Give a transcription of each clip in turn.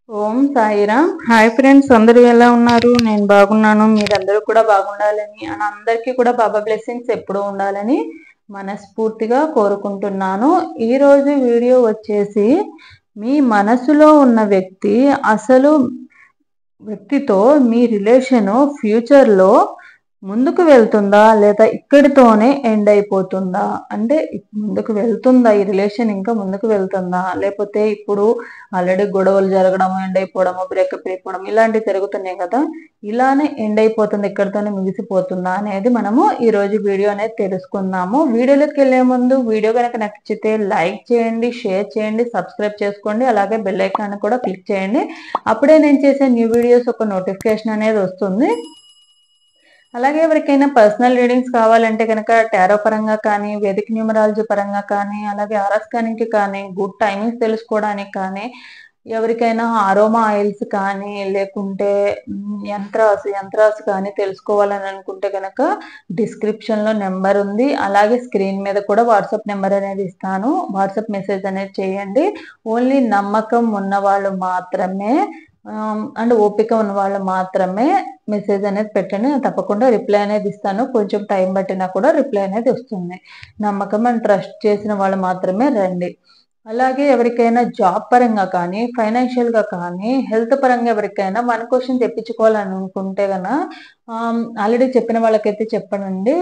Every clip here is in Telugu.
ఓం సాయిరామ్. హాయ్ ఫ్రెండ్స్, అందరూ ఎలా ఉన్నారు? నేను బాగున్నాను. మీరందరూ కూడా బాగుండాలని అందరికీ కూడా బాబా బ్లెస్సింగ్స్ ఎప్పుడూ ఉండాలని మనస్ఫూర్తిగా కోరుకుంటున్నాను. ఈరోజు వీడియో వచ్చేసి మీ మనసులో ఉన్న వ్యక్తితో మీ రిలేషను ఫ్యూచర్లో ముందుకు వెళ్తుందా లేదా ఇక్కడితోనే ఎండ్ అయిపోతుందా? అంటే ముందుకు వెళ్తుందా, ఈ రిలేషన్ ఇంకా ముందుకు వెళ్తుందా, లేకపోతే ఇప్పుడు ఆల్రెడీ గొడవలు జరగడం, ఎండ్ అయిపోవడము, బ్రేకప్ అయిపోవడం ఇలాంటివి జరుగుతున్నాయి కదా, ఇలానే ఎండ్ అయిపోతుంది, ఇక్కడితోనే ముగిసిపోతుందా అనేది మనము ఈరోజు వీడియో అనేది తెలుసుకుందాము. వీడియోలోకి వెళ్ళే ముందు వీడియో కనుక నచ్చితే లైక్ చేయండి, షేర్ చేయండి, సబ్స్క్రైబ్ చేసుకోండి, అలాగే బెల్ ఐకాన్ కూడా క్లిక్ చేయండి. అప్పుడే నేను చేసే న్యూ వీడియోస్ ఒక నోటిఫికేషన్ అనేది వస్తుంది. అలాగే ఎవరికైనా పర్సనల్ రీడింగ్స్ కావాలంటే కనుక టారో పరంగా కానీ, వేదిక న్యూమరాలజీ పరంగా కానీ, అలాగే ఆరస్కానికి కానీ, గుడ్ టైమింగ్స్ తెలుసుకోవడానికి కానీ, ఎవరికైనా అరోమా ఆయిల్స్ కానీ, లేకుంటే యంత్రాస్ కానీ తెలుసుకోవాలని అనుకుంటే కనుక డిస్క్రిప్షన్లో నెంబర్ ఉంది. అలాగే స్క్రీన్ మీద కూడా వాట్సాప్ నెంబర్ అనేది ఇస్తాను. వాట్సాప్ మెసేజ్ అనేది చేయండి. ఓన్లీ నమ్మకం ఉన్న వాళ్ళు మాత్రమే అండ్ ఓపిక ఉన్న వాళ్ళు మాత్రమే మెసేజ్ అనేది పెట్టండి. నేను తప్పకుండా రిప్లై అనేది ఇస్తాను. కొంచెం టైం పట్టినా కూడా రిప్లై అనేది వస్తుంది. నమ్మకం అండ్ ట్రస్ట్ చేసిన వాళ్ళు మాత్రమే రండి. అలాగే ఎవరికైనా జాబ్ పరంగా కానీ, ఫైనాన్షియల్గా కానీ, హెల్త్ పరంగా ఎవరికైనా 1 క్వశ్చన్ తెప్పించుకోవాలని అనుకుంటే కనుక ఆల్రెడీ చెప్పిన వాళ్ళకైతే చెప్పనండి.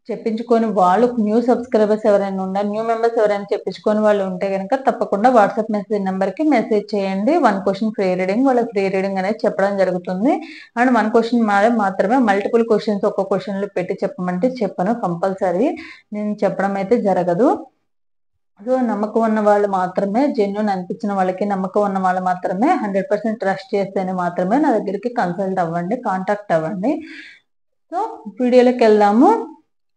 చెప్పించుకొని వాళ్ళు న్యూ సబ్స్క్రైబర్స్ ఎవరైనా ఉన్నారు, న్యూ మెంబర్స్ ఎవరైనా చెప్పించుకొని వాళ్ళు ఉంటే కనుక తప్పకుండా వాట్సాప్ మెసేజ్ నెంబర్కి మెసేజ్ చేయండి. 1 క్వశ్చన్ ఫ్రీ రీడింగ్, వాళ్ళకి ఫ్రీ రీడింగ్ అనేది చెప్పడం జరుగుతుంది. అండ్ 1 క్వశ్చన్ మాత్రమే, మల్టిపుల్ క్వశ్చన్స్ ఒక్క క్వశ్చన్లు పెట్టి చెప్పమంటే చెప్పను, కంపల్సరీ నేను చెప్పడం అయితే జరగదు. సో నమ్మకం ఉన్న వాళ్ళు మాత్రమే, జెన్యూన్ అనిపించిన వాళ్ళకి, నమ్మకం ఉన్న వాళ్ళు మాత్రమే, 100% ట్రస్ట్ చేస్తేనే మాత్రమే నా దగ్గరికి కన్సల్ట్ అవ్వండి, కాంటాక్ట్ అవ్వండి. సో వీడియోలోకి వెళ్దాము.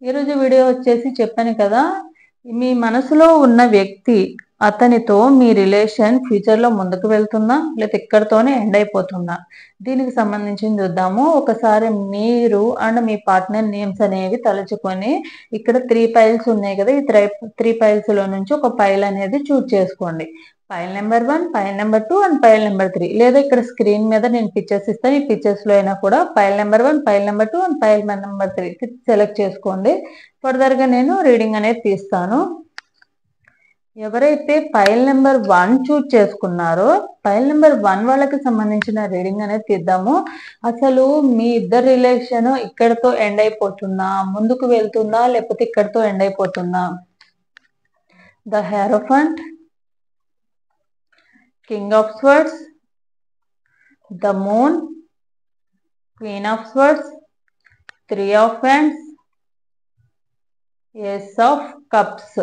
ఈరోజు వీడియో వచ్చేసి చెప్పాను కదా, మీ మనసులో ఉన్న వ్యక్తి, అతనితో మీ రిలేషన్ ఫ్యూచర్లో ముందుకు వెళ్తుందా లేదా ఇక్కడితోనే ఎండ్ అయిపోతుందా, దీనికి సంబంధించి చూద్దాము. ఒకసారి మీరు అండ్ మీ పార్ట్నర్ నేమ్స్ అనేవి తలుచుకొని, ఇక్కడ 3 పైల్స్ ఉన్నాయి కదా, ఈ 3 పైల్స్లో నుంచి ఒక పైల్ అనేది చూజ్ చేసుకోండి. Pile number 1, pile number 2 and pile number 3. లేదా ఇక్కడ స్క్రీన్ మీద నేను పిక్చర్స్ ఇస్తాను, ఈ పిక్చర్స్లో అయినా కూడా pile number 1, pile number 2 and pile number 3 select చేసుకోండి. ఫర్దర్గా నేను రీడింగ్ అనేది తీస్తాను. ఎవరైతే పైల్ నెంబర్ 1 చూజ్ చేసుకున్నారో, పైల్ నెంబర్ 1 వాళ్ళకి సంబంధించిన రీడింగ్ అనేది తీద్దాము. అసలు మీ ఇద్దరు రిలేషన్ ఇక్కడతో ఎండ్ అయిపోతుందా, ముందుకు వెళ్తుందా, లేకపోతే ఇక్కడతో ఎండ్ అయిపోతుందా? The hierophant, king of swords, the moon, queen of swords, 3 of hands, ace of cups.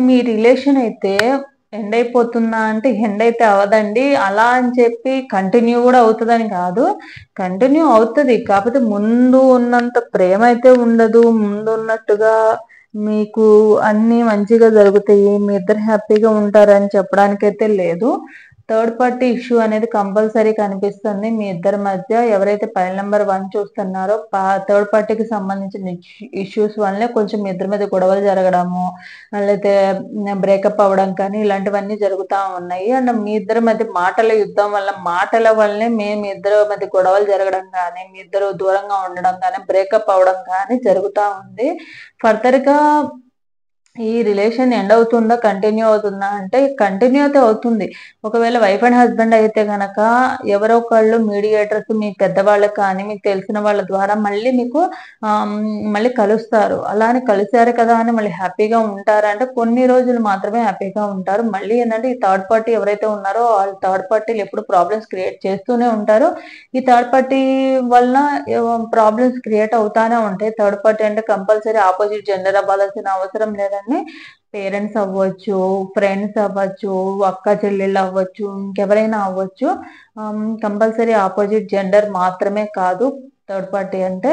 మీ రిలేషన్ అయితే ఎండ్ అయిపోతుందా అంటే ఎండ్ అయితే అవదండి. అలా అని చెప్పి కంటిన్యూ కూడా అవుతుందని కాదు, కంటిన్యూ అవుతుంది. కాకపోతే ముందు ఉన్నంత ప్రేమ అయితే ఉండదు. ముందు ఉన్నట్టుగా మీకు అన్నీ మంచిగా జరుగుతాయి, మీ ఇద్దరు హ్యాపీగా ఉంటారని చెప్పడానికైతే లేదు. థర్డ్ పార్టీ ఇష్యూ అనేది కంపల్సరీ కనిపిస్తుంది మీ ఇద్దరి మధ్య. ఎవరైతే పైల్ నెంబర్ 1 చూస్తున్నారో థర్డ్ పార్టీకి సంబంధించిన ఇష్యూస్ వల్లనే కొంచెం మీ ఇద్దరి మీద గొడవలు జరగడము, లేకపోతే బ్రేకప్ అవ్వడం కానీ ఇలాంటివన్నీ జరుగుతూ ఉన్నాయి. అండ్ మీ ఇద్దరి మధ్య మాటల యుద్ధం వల్ల, మాటల వల్లనే మీ ఇద్దరి మధ్య గొడవలు జరగడం కానీ, మీ ఇద్దరు దూరంగా ఉండడం కానీ, బ్రేకప్ అవ్వడం కానీ జరుగుతూ ఉంది. ఫర్దర్గా ఈ రిలేషన్ ఎండ్ అవుతుందా, కంటిన్యూ అవుతుందా అంటే కంటిన్యూ అయితే అవుతుంది. ఒకవేళ వైఫ్ అండ్ హస్బెండ్ అయితే కనుక ఎవరో ఒకళ్ళు మీడియేటర్స్, మీ పెద్దవాళ్ళకి కానీ, మీకు తెలిసిన వాళ్ళ ద్వారా మళ్ళీ కలుస్తారు. అలానే కలిశారు కదా అని మళ్ళీ హ్యాపీగా ఉంటారా అంటే కొన్ని రోజులు మాత్రమే హ్యాపీగా ఉంటారు. మళ్ళీ ఏంటంటే ఈ థర్డ్ పార్టీ ఎవరైతే ఉన్నారో వాళ్ళు థర్డ్ పార్టీలు ఎప్పుడు ప్రాబ్లమ్స్ క్రియేట్ చేస్తూనే ఉంటారు. ఈ థర్డ్ పార్టీ వల్ల ప్రాబ్లమ్స్ క్రియేట్ అవుతానే ఉంటాయి. థర్డ్ పార్టీ అంటే కంపల్సరీ ఆపోజిట్ జెండర్ అవ్వాల్సిన అవసరం లేదండి. పేరెంట్స్ అవ్వచ్చు, ఫ్రెండ్స్ అవ్వచ్చు, అక్క చెల్లెళ్ళు అవ్వచ్చు, ఇంకెవరైనా అవ్వచ్చు. కంపల్సరీ ఆపోజిట్ జెండర్ మాత్రమే కాదు థర్డ్ పార్టీ అంటే.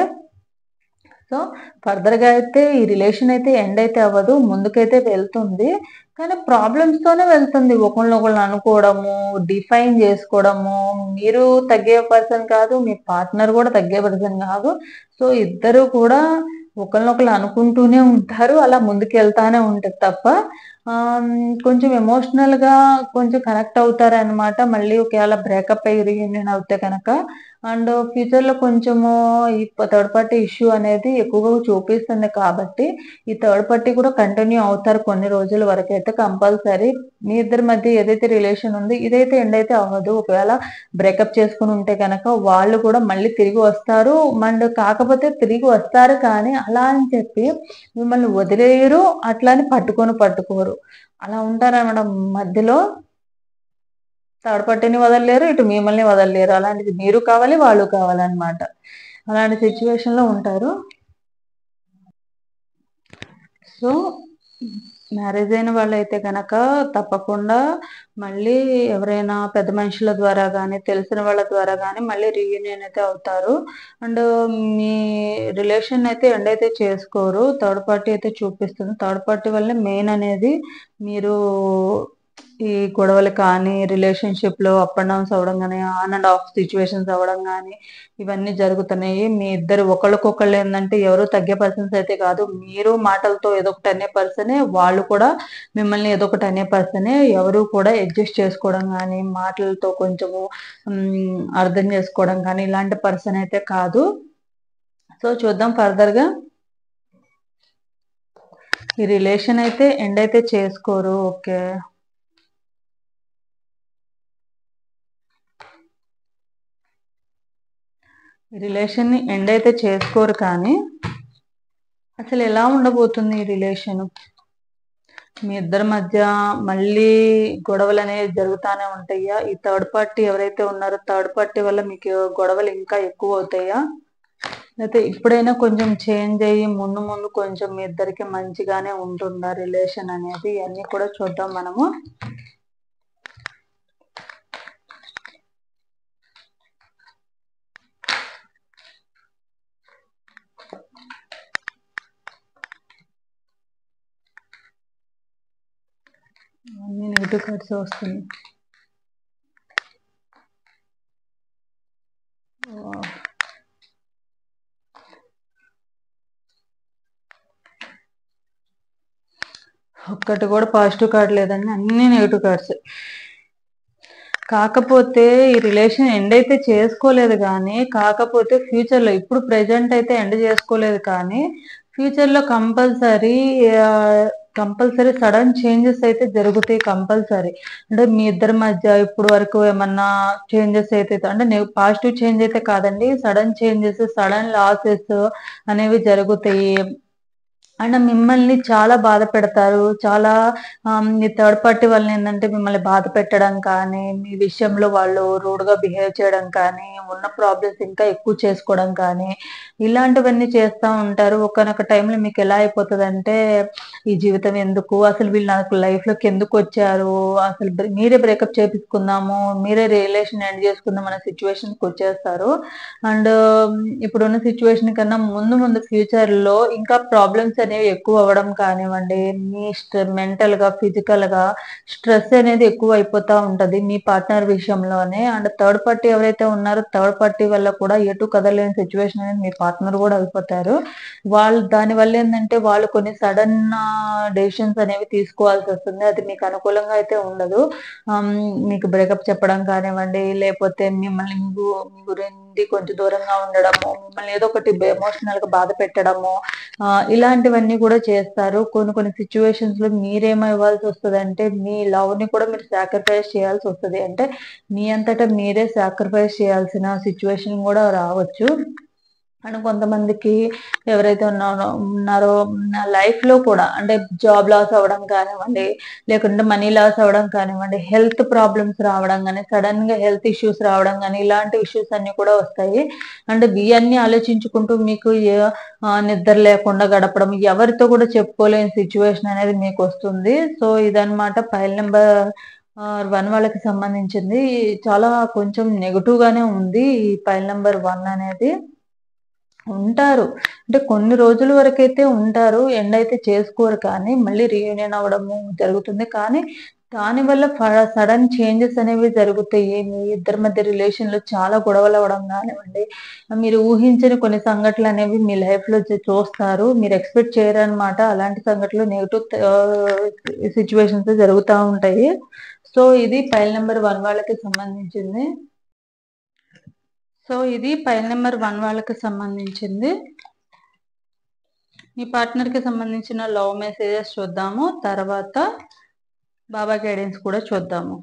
సో ఫర్దర్గా అయితే ఈ రిలేషన్ అయితే ఎండ్ అయితే అవ్వదు, ముందుకైతే వెళ్తుంది. కానీ ప్రాబ్లమ్స్తోనే వెళ్తుంది. ఒకళ్ళనొకళ్ళు అనుకోవడము, డిఫైన్ చేసుకోవడము. మీరు తగ్గే పర్సన్ కాదు, మీ పార్ట్నర్ కూడా తగ్గే పర్సన్ కాదు. సో ఇద్దరు కూడా ఒకళ్ళనొకళ్ళు అనుకుంటూనే ఉంటారు, అలా ముందుకు వెళ్తానే ఉంటారు తప్ప కొంచెం ఎమోషనల్‌గా కొంచెం కనెక్ట్ అవుతారనమాట. మళ్ళీ ఒకవేళ బ్రేకప్ అయ్యి రీయూనియన్ అవుతే గనక. అండ్ ఫ్యూచర్‌లో కొంచెము ఈ థర్డ్ పార్టీ ఇష్యూ అనేది ఎక్కువగా చూపిస్తుంది కాబట్టి, ఈ థర్డ్ పార్టీ కూడా కంటిన్యూ అవుతారు కొన్ని రోజుల వరకైతే కంపల్సరీ. మీ ఇద్దరి మధ్య ఏదైతే రిలేషన్ ఉందో ఇదైతే ఎండ్ అయితే అవ్వదు. ఒకవేళ బ్రేకప్ చేసుకొని ఉంటే గనక వాళ్ళు కూడా మళ్ళీ తిరిగి వస్తారు. అండ్ కాకపోతే తిరిగి వస్తారు కానీ అలా అని చెప్పి మిమ్మల్ని వదిలేయరు. అట్లా అని పట్టుకోరు. అలా ఉంటారనమాట మధ్యలో. థర్డ్ పార్టీని వదలలేరు. ఇటు మిమ్మల్ని వదలలేరు. అలాంటిది మీరు కావాలి, వాళ్ళు కావాలనమాట. అలాంటి సిట్యుయేషన్‌లో ఉంటారు. సో, మ్యారేజ్ అయిన వాళ్ళైతే గనక తప్పకుండా మళ్ళీ ఎవరైనా పెద్ద మనుషుల ద్వారా గానీ, తెలిసిన వాళ్ళ ద్వారా గానీ మళ్ళీ రీయూనియన్ అయితే అవుతారు. అండ్ మీ రిలేషన్ అయితే ఎండ్ అయితే చేసుకోరు. థర్డ్ పార్టీ అయితే చూపిస్తుంది. థర్డ్ పార్టీ వల్లే మెయిన్ అనేది మీరు ఈ గొడవలు కానీ, రిలేషన్‌షిప్‌లో అప్ అండ్ డౌన్స్ అవ్వడం గానీ, ఆన్ అండ్ ఆఫ్ సిట్యుయేషన్స్ అవ్వడం గానీ, ఇవన్నీ జరుగుతున్నాయి. మీ ఇద్దరు ఒకళ్ళకొకళ్ళు ఏందంటే ఎవరు తగ్గే పర్సన్స్ అయితే కాదు. మీరు మాటలతో ఏదో ఒకటి అనే పర్సనే. వాళ్ళు కూడా మిమ్మల్ని ఏదో ఒకటి అనే పర్సనే. ఎవరు కూడా అడ్జస్ట్ చేసుకోవడం గానీ, మాటలతో కొంచెము అర్థం చేసుకోవడం కానీ, ఇలాంటి పర్సన్ అయితే కాదు. సో, చూద్దాం ఫర్దర్‌గా. ఈ రిలేషన్ అయితే ఎండ్ అయితే చేసుకోరు. ఓకే. రిలేషన్‌ని ఎండ్ అయితే చేసుకోరు కానీ, అసలు ఎలా ఉండబోతుంది ఈ రిలేషను? మీ ఇద్దరి మధ్య మళ్ళీ గొడవలనేవి జరుగుతానే ఉంటాయా? ఈ థర్డ్ పార్టీ ఎవరైతే ఉన్నారో థర్డ్ పార్టీ వల్ల మీకు గొడవలు ఇంకా ఎక్కువవుతాయా? లేతే ఇప్పుడైనా కొంచెం చేంజ్ అయ్యి ముందు ముందు కొంచెం మీ ఇద్దరికి మంచిగానే ఉంటుందా రిలేషన్ అనేది? ఇయన్నీ కూడా చూద్దాం మనము. అన్ని నెగెటివ్ కార్డ్స్ వస్తున్నాయి. ఒక్కటి కూడా పాజిటివ్ కార్డ్ లేదండి. అన్ని నెగెటివ్ కార్డ్స్. కాకపోతే ఈ రిలేషన్ ఎండ్ అయితే చేసుకోలేదు గానీ, కాకపోతే ఫ్యూచర్‌లో ఇప్పుడు ప్రెజెంట్ అయితే ఎండ్ చేసుకోలేదు కానీ, ఫ్యూచర్‌లో కంపల్సరీ సడన్ చేంజెస్ అయితే జరుగుతాయి కంపల్సరీ. అంటే మీ ఇద్దరి మధ్య ఇప్పుడు వరకు ఏమన్నా చేంజెస్ అయితే అంటే పాజిటివ్ చేంజ్ అయితే కాదండి. సడన్ చేంజెస్, సడన్ లాసెస్ అనేవి జరుగుతాయి. అండ్ మిమ్మల్ని చాలా బాధ పెడతారు. చాలా ఈ థర్డ్ పార్టీ వల్లేందంటే మిమ్మల్ని బాధ పెట్టడం కానీ, మీ విషయంలో వాళ్ళు రూడ్‌గా బిహేవ్ చేయడం కానీ, ఉన్న ప్రాబ్లమ్స్ ఇంకా ఎక్కువ చేసుకోవడం కానీ, ఇలాంటివన్నీ చేస్తా ఉంటారు. ఒకానొక టైంలో మీకెలా అయిపోతదంటే, ఈ జీవితం ఎందుకు? అసలు వీళ్ళు నాకు లైఫ్‌లోకి ఎందుకొచ్చారు? అసలు మీరే బ్రేకప్ చేపించుకుందాము, మీరే రిలేషన్ ఎండ్ చేసుకుందాం అనే సిట్యుయేషన్‌కొచ్చేస్తారు. అండ్ ఇప్పుడున్న సిట్యుయేషన్ కన్నా ముందు ముందు ఫ్యూచర్‌లో ఇంకా ప్రాబ్లమ్స్ అనేవి ఎక్కువ అవ్వడం కానివ్వండి, మీ మెంటల్‌గా, ఫిజికల్‌గా స్ట్రెస్ అనేది ఎక్కువ అయిపోతా ఉంటది మీ పార్ట్నర్ విషయంలోనే. అండ్ థర్డ్ పార్టీ ఎవరైతే ఉన్నారో థర్డ్ పార్టీ వల్ల కూడా ఎటు కదలలేని సిట్యుయేషన్ అనేది మీ పార్ట్నర్ కూడా అయిపోతారు. వాళ్ళు దానివల్ల ఏందంటే వాళ్ళు కొన్ని సడన్ డెసిషన్స్ అనేవి తీసుకోవాల్సొస్తుంది. అది మీకు అనుకూలంగా అయితే ఉండదు. మీకు బ్రేకప్ చెప్పడం కానివ్వండి, లేపోతే మిమ్మల్ని మీ గురించి కొంచెం దూరంగా ఉండడము, మిమ్మల్ని ఏదో ఒకటి ఎమోషనల్‌గా బాధ పెట్టడము, ఇలాంటివన్నీ కూడా చేస్తారు. కొన్ని కొన్ని సిట్యుయేషన్స్‌లో మీరేమవ్వాల్సొస్తదంటే, మీ లవ్‌ని కూడా మీరు సాక్రిఫైస్ చేయాల్సొస్తది. అంటే మీ అంతట మీరే సాక్రిఫైస్ చేయాల్సిన సిట్యుయేషన్ గూడా రావచ్చు. అండ్ కొంతమందికి ఎవరైతే ఉన్నారో లైఫ్‌లో కూడా అంటే జాబ్ లాస్ అవ్వడం కానివ్వండి, లేకుంటే మనీ లాస్ అవ్వడం కానివ్వండి, హెల్త్ ప్రాబ్లమ్స్ రావడం గాని, సడెన్‌గా హెల్త్ ఇష్యూస్ రావడం గాని, ఇలాంటి ఇష్యూస్ అన్నీ కూడా వస్తాయి. అండ్ ఇయన్నీ ఆలోచించుకుంటూ మీకు నిద్ర లేకుండా గడపడం, ఎవరితో కూడా చెప్పుకోలేని సిట్యుయేషన్ అనేది మీకొస్తుంది. సో, ఇదనమాట ఫైల్ నంబర్ 1 వాళ్ళకి సంబంధించింది. చాలా కొంచెం నెగెటివ్‌గానే ఉంది ఈ ఫైల్ నంబర్ 1 అనేది. ఉంటారు. అంటే కొన్ని రోజుల వరకైతే ఉంటారు. ఎండ్ అయితే చేసుకోరు కానీ, మళ్ళీ రీయూనియన్ అవ్వడము జరుగుతుంది. కానీ, దానివల్ల సడన్ చేంజెస్ అనేవి జరుగుతాయి. మీ ఇద్దరి మధ్య రిలేషన్‌లో చాలా గొడవలు అవ్వడం గానివ్వండి, మీరు ఊహించని కొన్ని సంఘటనలనేవి మీ లైఫ్‌లో చూస్తారు. మీరు ఎక్స్‌పెక్ట్ చేయరనమాట. అలాంటి సంఘటనలు సిట్యుయేషన్స్ జరుగుతా ఉంటాయి. సో, ఇది పైల్ నంబర్ 1 వాళ్ళకి సంబంధించింది. ఇది పైల్ నంబర్ 1 వాళ్ళకి సంబంధించింది. మీ పార్ట్నర్‌కి సంబంధించిన లవ్ మెసేజెస్ చూద్దాము. తర్వాత బాబా గైడెన్స్ కూడా చూద్దాము.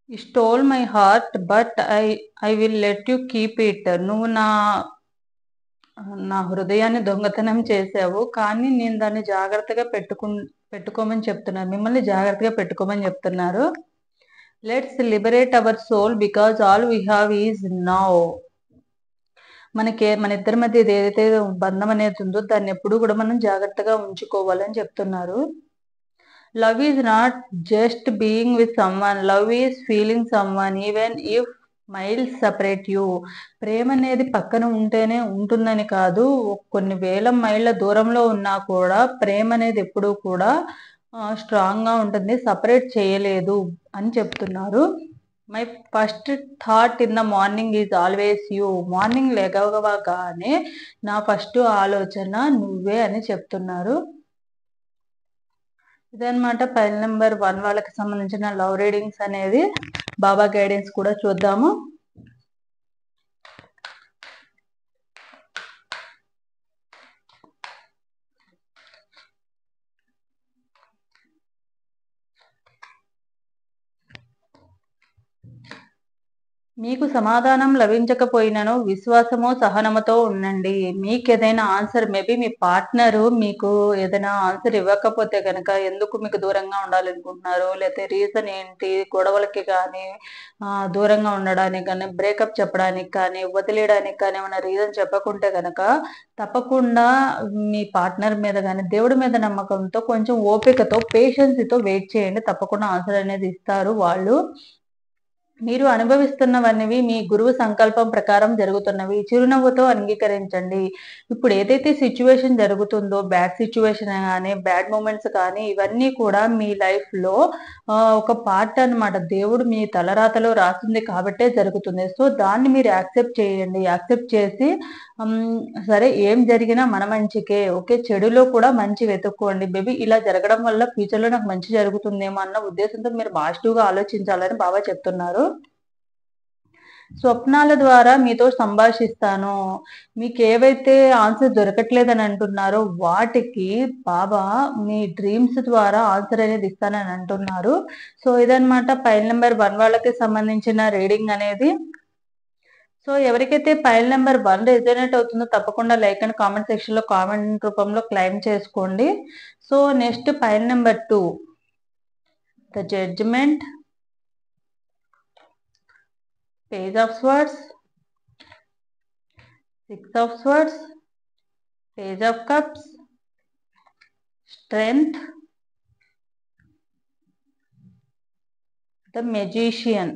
You stole my heart, but I will let you keep it. నువ్వు నా హృదయాన్ని దొంగతనం చేశావు, కానీ నేను దాన్ని జాగ్రత్తగా పెట్టుకోమని చెప్తున్నారు. మిమ్మల్ని జాగ్రత్తగా పెట్టుకోమని చెప్తున్నారు. Let's liberate our soul because all we have is now. మన ఇద్దరి మధ్య ఏదైతే బంధం అనేది ఉందో దాన్ని ఎప్పుడు కూడా మనం జాగ్రత్తగా ఉంచుకోవాలని చెప్తున్నారు. Love is not just being with someone, love is feeling someone even if miles separate you. ప్రేమ అనేది పక్కన ఉంటేనే ఉంటుందని కాదు, కొన్ని వేల మైళ్ళ దూరంలో ఉన్నా కూడా ప్రేమ అనేది ఎప్పుడూ కూడా స్ట్రాంగ్గా ఉంటుంది, సపరేట్ చేయలేదు అని చెప్తున్నారు. My first thought in the morning is always you. Morning లేవగానే నా ఫస్ట్ ఆలోచన నువ్వే అని చెప్తున్నారు. ఇదన్నమాట పైల్ నెంబర్ 1 వాళ్ళకి సంబంధించిన లవ్ రీడింగ్స్ అనేది. బాబా గైడెన్స్ కూడా చూద్దాము. మీకు సమాధానం లభించకపోయినను విశ్వాసము సహనముతో ఉండండి. మీకు ఏదైనా ఆన్సర్, మేబీ మీ పార్ట్నరు మీకు ఏదైనా ఆన్సర్ ఇవ్వకపోతే కనుక ఎందుకు మీకు దూరంగా ఉండాలనుకుంటున్నారు, లేకపోతే రీజన్ ఏంటి, గొడవలకి కానీ దూరంగా ఉండడానికి కానీ, బ్రేకప్ చెప్పడానికి కానీ, వదిలేయడానికి కానీ ఏమైనా రీజన్ చెప్పకుంటే కనుక తప్పకుండా మీ పార్ట్నర్ మీద కానీ దేవుడి మీద నమ్మకంతో కొంచెం ఓపికతో పేషెన్స్తో వెయిట్ చేయండి. తప్పకుండా ఆన్సర్ అనేది ఇస్తారు వాళ్ళు. మీరు అనుభవిస్తున్నవన్నీ మీ గురువు సంకల్పం ప్రకారం జరుగుతున్నవి. చిరునవ్వుతో అంగీకరించండి. ఇప్పుడు ఏదైతే సిచ్యువేషన్ జరుగుతుందో, బ్యాడ్ సిచ్యువేషన్ కానీ, బ్యాడ్ మూమెంట్స్ కానీ, ఇవన్నీ కూడా మీ లైఫ్‌లో ఒక పార్ట్ అన్నమాట. దేవుడు మీ తలరాతలో రాసింది కాబట్టే జరుగుతుంది. సో, దాన్ని మీరు యాక్సెప్ట్ చేయండి. యాక్సెప్ట్ చేసి సరే ఏం జరిగినా మన మంచికే. ఓకే, చెడులో కూడా మంచి వెతుక్కోండి. మేబీ ఇలా జరగడం వల్ల ఫ్యూచర్‌లో నాకు మంచి జరుగుతుందేమో అన్న ఉద్దేశంతో మీరు పాజిటివ్‌గా ఆలోచించాలని బాబా చెప్తున్నారు. స్వప్నాల ద్వారా మీతో సంభాషిస్తాను. మీకు ఏవైతే ఆన్సర్ దొరకట్లేదని అంటున్నారో వాటికి బాబా మీ డ్రీమ్స్ ద్వారా ఆన్సర్ అనేది ఇస్తానని అంటున్నారు. సో, ఇదన్నమాట పైల్ నెంబర్ 1 వాళ్ళకి సంబంధించిన రీడింగ్ అనేది. సో, ఎవరికైతే పైల్ నెంబర్ 1 రెజోనేట్ అవుతుందో తప్పకుండా లైక్ అండ్ కామెంట్ సెక్షన్‌లో కామెంట్ రూపంలో క్లెయిమ్ చేసుకోండి. So, next pile number 2 the judgement, page of swords, 6 of swords, page of cups, strength, the magician.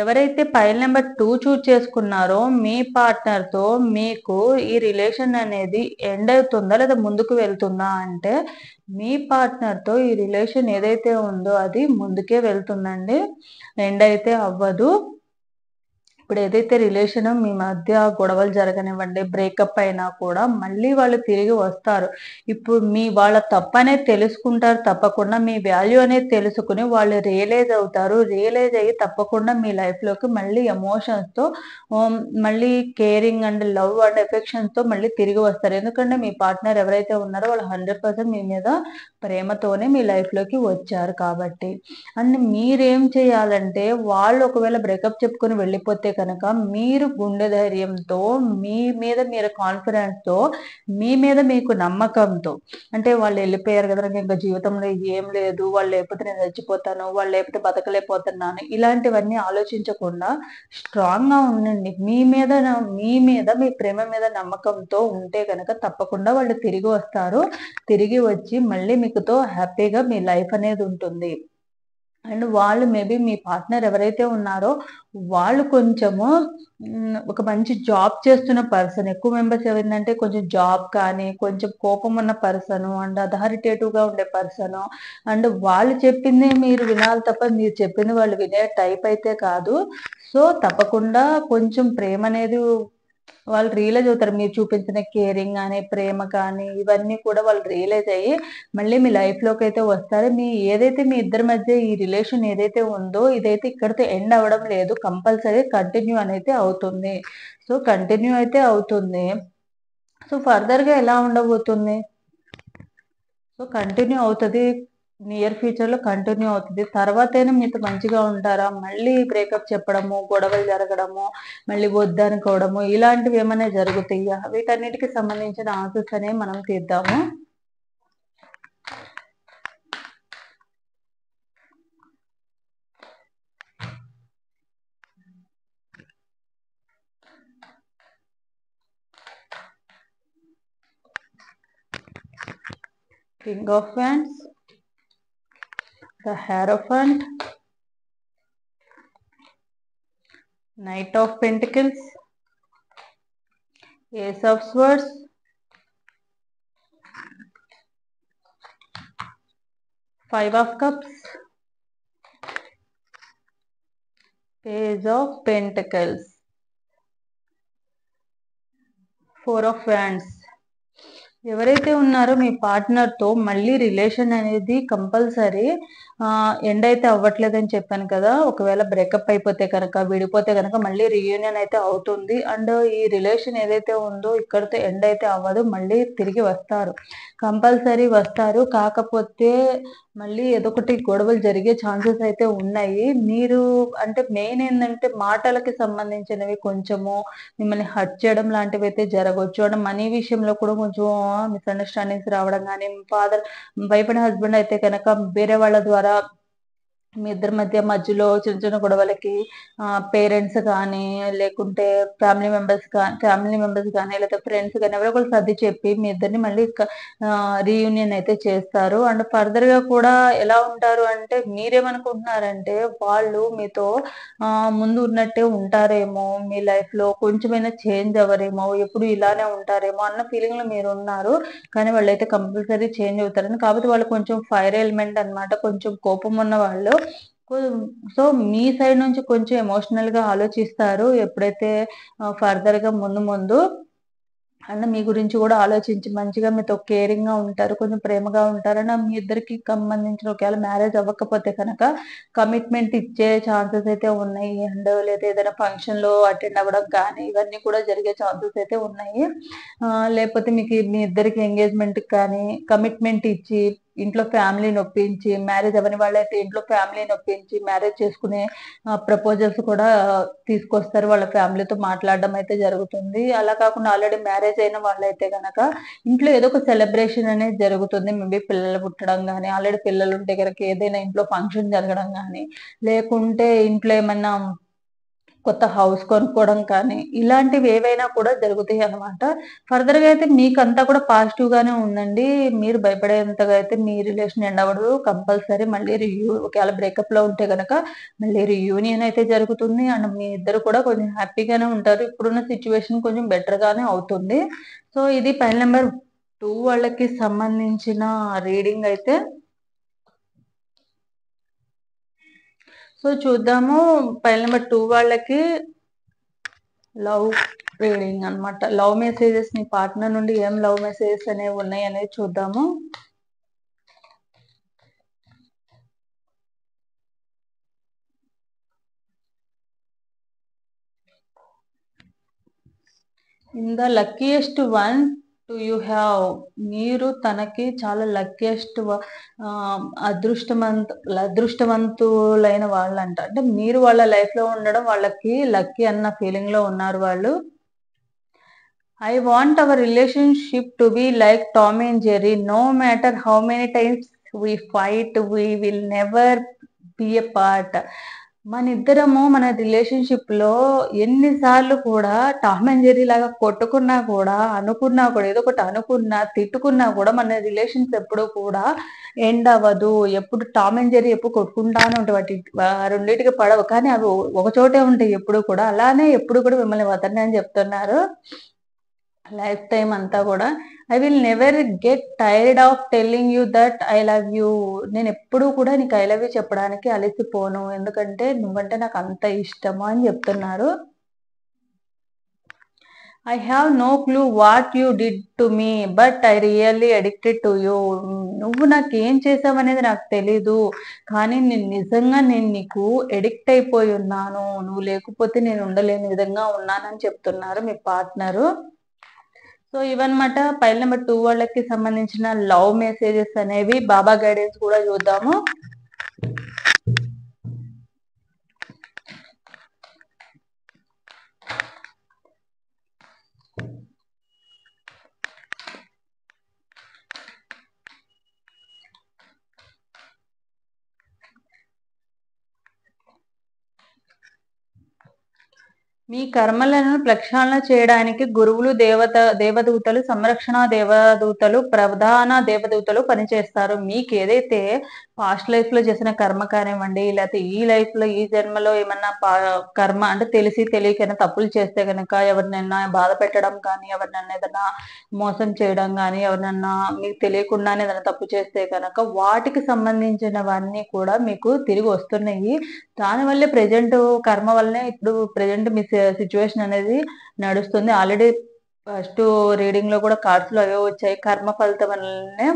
ఎవరైతే పైల్ నెంబర్ 2 చూజ్ చేసుకున్నారో మీ పార్ట్నర్తో మీకు ఈ రిలేషన్ అనేది ఎండ్ అవుతుందా లేదా ముందుకు వెళ్తుందా అంటే, మీ పార్ట్నర్తో ఈ రిలేషన్ ఏదైతే ఉందో అది ముందుకే వెళ్తుందండి, ఎండ్ అయితే అవ్వదు. ఇప్పుడు ఏదైతే రిలేషన్ మీ మధ్య గొడవలు జరగనివ్వండి, బ్రేకప్ అయినా కూడా మళ్ళీ వాళ్ళు తిరిగి వస్తారు. ఇప్పుడు వాళ్ళ తప్పు అనేది తెలుసుకుంటారు. తప్పకుండా మీ వాల్యూ అనేది తెలుసుకుని వాళ్ళు రియలైజ్ అవుతారు. రియలైజ్ అయ్యి తప్పకుండా మీ లైఫ్లోకి మళ్ళీ ఎమోషన్స్తో మళ్ళీ కేరింగ్ అండ్ లవ్ అండ్ ఎఫెక్షన్స్తో మళ్ళీ తిరిగి వస్తారు. ఎందుకంటే మీ పార్ట్నర్ ఎవరైతే ఉన్నారో వాళ్ళు 100% మీ మీద ప్రేమతోనే మీ లైఫ్లోకి వచ్చారు కాబట్టి. అండ్ మీరేం చేయాలంటే, వాళ్ళు ఒకవేళ బ్రేకప్ చెప్పుకొని వెళ్ళిపోతే కనుక మీరు గుండె ధైర్యంతో, మీ మీద మీరు కాన్ఫిడెన్స్‌తో, మీ మీద మీకు నమ్మకంతో, అంటే వాళ్ళు వెళ్ళిపోయారు కదా, నాకు ఇంకా జీవితంలో ఏం లేదు, వాళ్ళు లేకపోతే నేను చచ్చిపోతాను, వాళ్ళు లేకపోతే బతకలేకపోతున్నాను, ఇలాంటివన్నీ ఆలోచించకుండా స్ట్రాంగ్‌గా ఉండండి. మీ మీద మీ ప్రేమ మీద నమ్మకంతో ఉంటే కనుక తప్పకుండా వాళ్ళు తిరిగి వస్తారు. తిరిగి వచ్చి మళ్ళీ మీకుతో హ్యాపీగా మీ లైఫ్ అనేది ఉంటుంది. అండ్ వాళ్ళు మేబీ మీ పార్ట్నర్ ఎవరైతే ఉన్నారో వాళ్ళు కొంచెము ఒక మంచి జాబ్ చేస్తున్న పర్సన్. ఎక్కువ మెంబర్స్ ఏంటంటే కొంచెం జాబ్ కానీ, కొంచెం కోపం ఉన్న పర్సను అండ్ అథారిటేటివ్‌గా ఉండే పర్సను. అండ్ వాళ్ళు చెప్పిందే మీరు వినాలి తప్ప మీరు చెప్పింది వాళ్ళు వినే టైప్ అయితే కాదు. సో, తప్పకుండా కొంచెం ప్రేమనేది వాళ్ళు రియలైజ్ అవుతారు. మీరు చూపించిన కేరింగ్ గాని, ప్రేమ కానీ ఇవన్నీ కూడా వాళ్ళు రియలైజ్ అయ్యి మళ్ళీ మీ లైఫ్‌లోకైతే వస్తారు. ఏదైతే మీ ఇద్దరి మధ్య ఈ రిలేషన్ ఏదైతే ఉందో ఇదైతే ఇక్కడితో ఎండ్ అవ్వడం లేదు. కంపల్సరీ కంటిన్యూ అనైతే అవుతుంది. సో, కంటిన్యూ అయితే అవుతుంది. సో, ఫర్దర్‌గా ఎలా ఉండబోతుంది? సో, కంటిన్యూ అవుతది. నియర్ ఫ్యూచర్‌లో కంటిన్యూ అవుతది. తర్వాతైనా మీతో మంచిగా ఉంటారా? మళ్ళీ బ్రేకప్ చెప్పడము, గొడవలు జరగడము, మళ్ళీ వద్దనుకోవడము ఇలాంటివేమన్నా జరుగుతాయా? వీటన్నిటికి సంబంధించిన ఆన్సర్స్ అనేవి మనం తీద్దాము. King of Wands, the Hierophant, Knight of Pentacles, Ace of Swords, Five of Cups, Page of Pentacles, Four of Wands. ఎవరైతే ఉన్నారో మీ పార్ట్నర్‌తో మళ్ళీ రిలేషన్ అనేది కంపల్సరీ ఎండ్ అయితే అవ్వట్లేదని చెప్పాను కదా! ఒకవేళ బ్రేకప్ అయిపోతే కనుక, విడిపోతే గనక మళ్ళీ రీయూనియన్ అయితే అవుతుంది. అండ్ ఈ రిలేషన్ ఏదైతే ఉందో ఇక్కడితో ఎండ్ అయితే అవ్వదు. మళ్ళీ తిరిగి వస్తారు. కంపల్సరీ వస్తారు. కాకపోతే మళ్ళీ ఏదోకటి గొడవలు జరిగే ఛాన్సెస్ అయితే ఉన్నాయి. మీరు అంటే మెయిన్ ఏందంటే మాటలకి సంబంధించినవి కొంచెము మిమ్మల్ని హర్ట్ చేయడం లాంటివైతే జరగొచ్చు. అండ్ మనీ విషయంలో కూడా కొంచెం మిస్‌అండర్‌స్టాండింగ్స్ రావడం గానీ, వైఫ్ అండ్ హస్బెండ్ అయితే గనక వేరే వాళ్ళ ద్వారా మీ ఇద్దరి మధ్యలో చిన్న చిన్న గొడవలకి పేరెంట్స్ కానీ, లేకుంటే ఫ్యామిలీ మెంబర్స్ కానీ, లేకపోతే ఫ్రెండ్స్ గానీ ఎవరో ఒకళ్ళు సర్ది చెప్పి మీ ఇద్దరిని మళ్ళీ రీయూనియన్ అయితే చేస్తారు. అండ్ ఫర్దర్‌గా కూడా ఎలా ఉంటారు అంటే మీరేమనుకుంటున్నారంటే వాళ్ళు మీతో ముందు ఉన్నట్టే ఉంటారేమో, మీ లైఫ్‌లో కొంచెమైనా చేంజ్ అవ్వరేమో, ఎప్పుడు ఇలానే ఉంటారేమో అన్న ఫీలింగ్‌లో మీరున్నారు. కానీ వాళ్ళైతే కంపల్సరీ చేంజ్ అవుతారని. కాకపోతే వాళ్ళు కొంచెం ఫైర్ ఎలిమెంట్ అన్నమాట. కొంచెం కోపం ఉన్నవాళ్ళు. కొ సో, మీ సైడ్ నుంచి కొంచెం ఎమోషనల్‌గా ఆలోచిస్తారు. ఎప్పుడైతే ఫర్దర్‌గా ముందు అండ్ మీ గురించి గూడా ఆలోచించి మంచిగా మీతో కేరింగ్‌గా ఉంటారు. కొంచెం ప్రేమగా ఉంటారు. అండ్ మీ ఇద్దరికి సంబంధించిన ఒకవేళ మ్యారేజ్ అవ్వకపోతే కనుక కమిట్మెంట్ ఇచ్చే ఛాన్సెస్ అయితే ఉన్నాయి. అండ్ లేదా ఏదైనా ఫంక్షన్‌లో అటెండ్ అవ్వడం కానీ ఇవన్నీ కూడా జరిగే ఛాన్సెస్ అయితే ఉన్నాయి. లేకపోతే మీకు మీ ఇద్దరికి ఎంగేజ్‌మెంట్‌కి కానీ కమిట్మెంట్ ఇచ్చి ఇంట్లో ఫ్యామిలీని ఒప్పించి మ్యారేజ్ అవ్వని వాళ్ళైతే ఇంట్లో ఫ్యామిలీని ఒప్పించి మ్యారేజ్ చేసుకునే ప్రపోజల్స్ కూడా తీసుకొస్తారు. వాళ్ళ ఫ్యామిలీతో మాట్లాడడం అయితే జరుగుతుంది. అలా కాకుండా ఆల్రెడీ మ్యారేజ్ అయిన వాళ్ళైతే గనక ఇంట్లో ఏదో ఒక సెలబ్రేషన్ అనేది జరుగుతుంది. మేబీ పిల్లలు పుట్టడం గానీ, ఆల్రెడీ పిల్లలుంటే గనక ఏదైనా ఇంట్లో ఫంక్షన్ జరగడం గానీ, లేకుంటే ఇంట్లో ఏమన్నా కొత్త హౌస్ కొనుక్కోవడం కానీ, ఇలాంటివి ఏవైనా కూడా జరుగుతాయనమాట. ఫర్దర్‌గా అయితే మీకంతా కూడా పాజిటివ్‌గానే ఉందండి. మీరు భయపడేంతగా అయితే మీ రిలేషన్ ఎండ్ అవ్వదు. కంపల్సరీ మళ్ళీ ఒకవేళ బ్రేకప్‌లో ఉంటే గనక మళ్ళీ రీయూనియన్ అయితే జరుగుతుంది. అండ్ మీ ఇద్దరు కూడా కొంచెం హ్యాపీగానే ఉంటారు. ఇప్పుడున్న సిట్యుయేషన్ కొంచెం బెటర్‌గానే అవుతుంది. సో, ఇది పైల్ నంబర్ 2 వాళ్ళకి సంబంధించిన రీడింగ్ అయితే. సో, చూద్దాము పైల్ నంబర్ 2 వాళ్ళకి లవ్ రీడింగ్ అన్నమాట. లవ్ మెసేజెస్ మీ పార్ట్నర్ నుండి ఏం లవ్ మెసేజెస్ అనేవి ఉన్నాయి అనేది చూద్దాము. In the luckiest one to you have, మీరు తనకి చాలా లక్కీయెస్ట్ అదృష్టవంతులైన వాళ్ళంట. అంటే మీరు వాళ్ళ లైఫ్‌లో ఉండడం వాళ్ళకి లక్కీ అన్న ఫీలింగ్‌లో ఉన్నారు వాళ్ళు. I want our relationship to be like Tom and Jerry. No matter how many times we fight, we will never be apart. మన రిలేషన్‌షిప్ లో ఎన్నిసార్లు కూడా టామ్ అండ్ జెర్రీ లాగా కొట్టుకున్నా కూడా, అనుకున్నా కూడా, ఏదో ఒకటి అనుకున్నా, తిట్టుకున్నా కూడా మన రిలేషన్స్ ఎప్పుడూ కూడా ఎండ్ అవ్వదు. ఎప్పుడు టామ్ అండ్ జెర్రీ ఎప్పుడు కొట్టుకుంటానే ఉంటాయి. రెండిటికి పడవు. కానీ అవి ఒక చోటే ఉంటాయి ఎప్పుడు కూడా. అలానే ఎప్పుడు కూడా మిమ్మల్ని వదలనని చెప్తున్నారు. లైఫ్ టైమ్ అంతా కూడా. I will never get tired of telling you that I love you. నేను ఎప్పుడూ కూడా నీకు ఐ లవ్ యూ చెప్పడానికి అలసిపోను. ఎందుకంటే నువ్వంటే నాకు అంత ఇష్టము అని చెప్తున్నారు. I have no clue what you did to me but I really addicted to you. నువ్వు నాకేం చేసావనేది నాకు తెలీదు. కానీ నేను నీకు ఎడిక్ట్ అయిపోయి ఉన్నాను. నువ్వు లేకపోతే నేను ఉండలేని విధంగా ఉన్నానని చెప్తున్నారు మీ పార్ట్నరు. సో ఇవన్నమాట ఫైల్ నెంబర్ 2 వాళ్ళకి సంబంధించిన లవ్ మెసేజెస్ అనేవి. బాబా గైడెన్స్ కూడా చూద్దాము. మీ కర్మలను ప్రక్షాళన చేయడానికి గురువులు, దేవదూతలు, సంరక్షణ దేవదూతలు, ప్రధాన దేవదూతలు పనిచేస్తారు. మీకు ఏదైతే పాస్ట్ లైఫ్ లో చేసిన కర్మ కానివ్వండి, లేకపోతే ఈ లైఫ్ లో ఈ జన్మలో ఏమన్నా కర్మ అంటే తెలిసి తెలియకైనా తప్పులు చేస్తే కనుక, ఎవరినైనా బాధ పెట్టడం కానీ, ఎవరినైనా ఏదైనా మోసం చేయడం కానీ, ఎవరినైనా మీకు తెలియకుండానే ఏదైనా తప్పు చేస్తే కనుక వాటికి సంబంధించినవన్నీ కూడా మీకు తిరిగి వస్తున్నాయి. దానివల్లే ప్రజెంట్ కర్మ వల్లనే ఇప్పుడు ప్రజెంట్ మీ సిచ్యువేషన్ అనేది నడుస్తుంది. ఆల్రెడీ ఫస్ట్ రీడింగ్ లో కూడా కార్డ్స్ లో అవే వచ్చాయి. కర్మ ఫలితం వల్లనే